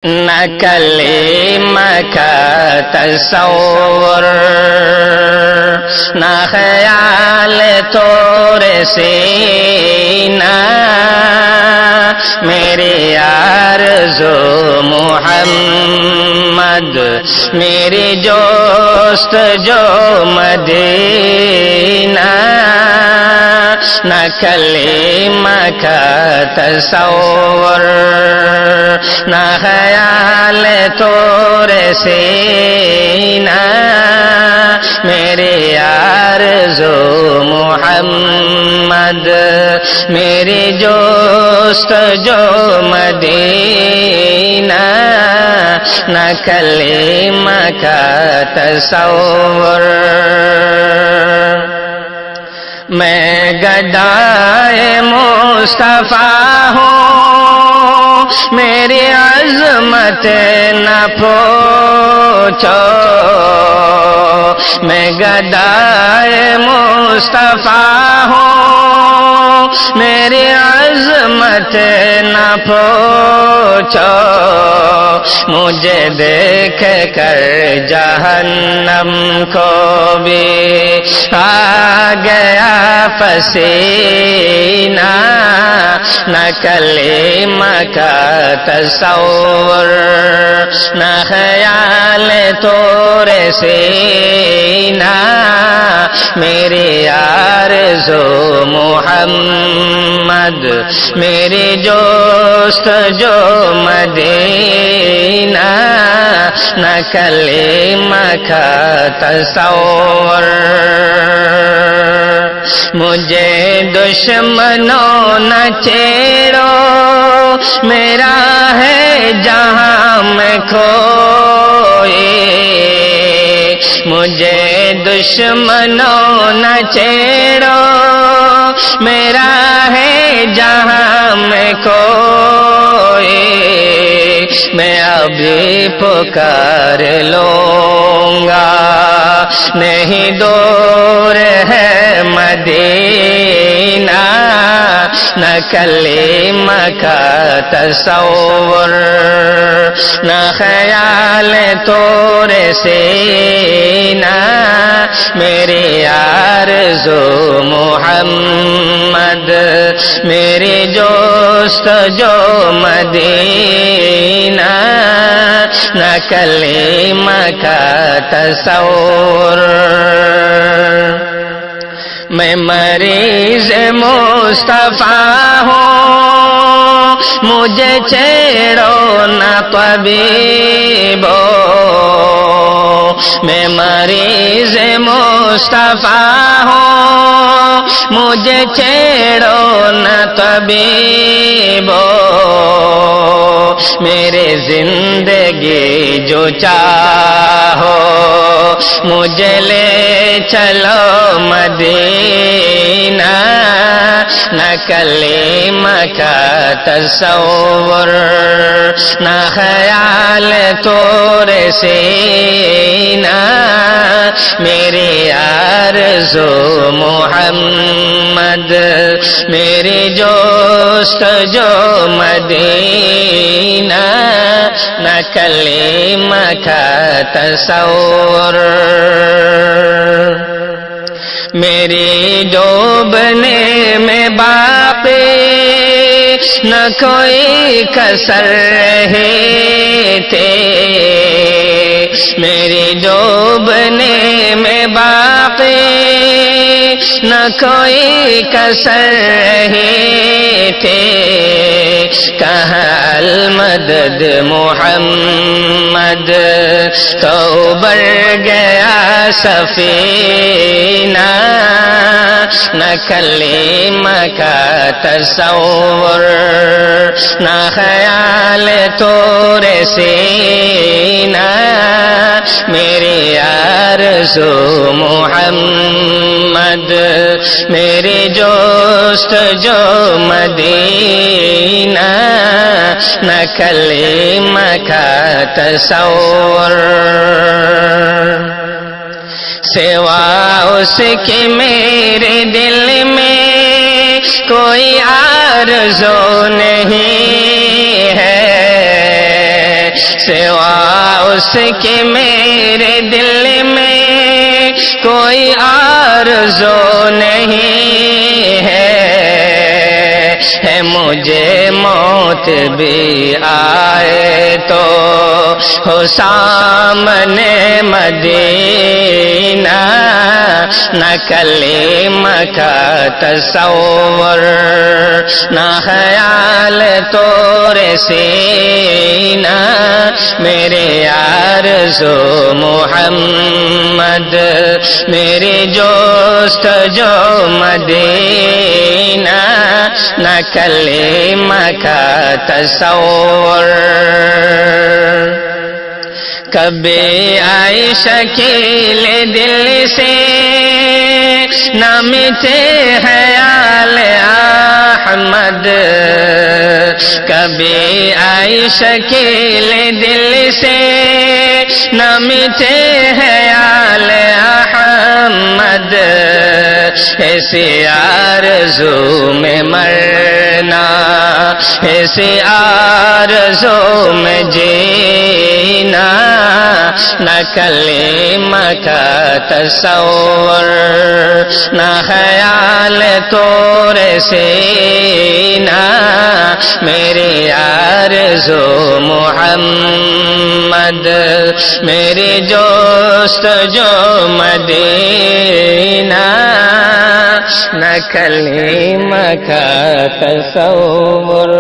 نہ کلمہ کا تصور نہ خیال طور سینہ میری آرزو محمد میری جوست جو مدینہ نہ کلمہ کا تصور نہ خیال طور سینہ میری آرزو محمد میری جوست جو مدینہ نہ کلمہ کا تصور میں گدائے مصطفیٰ ہوں میری عظمت نہ پوچھو میں گدائے مصطفیٰ ہوں میری عظمت نہ پوچھو مجھے دیکھ کر جہنم کو بھی آ گیا پسینہ نہ کلمہ کا تصور نہ خیال طور سینہ میری آرزو محمد میری جوست جو مدینہ نہ کلمہ کا تصور مجھے دشمنوں نہ چھیڑو میرا ہے جہاں میں کھوئے مجھے دشمنوں نہ چھیڑو میرا ہے جہاں میں کوئی میں ابھی پکار لوں گا نہیں دور ہے مدینہ نہ کلمہ کا تصور نہ خیال طور سینہ میری آرزو محمد میری جوست جو مدینہ نہ کلمہ کا تصور میں مریض مصطفیٰ ہوں مجھے چھیڑو نہ طبیبو میں مریض مصطفیٰ ہوں مجھے چھیڑو نہ طبیبو میرے زندگی جو چاہو مجھے لے چلو مدینہ نہ کلمہ کا تصور نہ خیال طور سینہ میری آرزو محمد میری جوست جو مدینہ نہ کلمہ کا تصور میری ڈوبنے میں باقی نہ کوئی کسر رہے تھے میری ڈوبنے میں باقی نہ کوئی کسر رہے تھے کہاں المدد محمد تو بڑھ گیا سفینہ نہ کلمہ کا تصور نہ خیال طور سینہ میری آرزو محمد میری جوست جو مدینہ نہ کلمہ کا تصور سوا اس کے میرے دل میں کوئی آرزو نہیں ہے سوا اس کے میرے دل میں کوئی آرزو نہیں ہے مجھے موت بھی آئے تو ہو سامنے مدینہ نہ کلمہ کا تصور نہ خیال تورے سینہ میرے آرزو محمد میری جوست جو مدینہ نہ کلمہ کا تصور کبھی آئی شکیل دل سے نہ مٹے خیال احمد کبھی آئی شکیل دل سے نہ مٹے خیال احمد ایسی آرزو میں مرنا ایسی آرزو میں جینا نہ کلمہ کا تصور نہ خیال تورے سینہ میری آرزو محمد میری جوست جو مدینہ نہ کلمہ کا تصور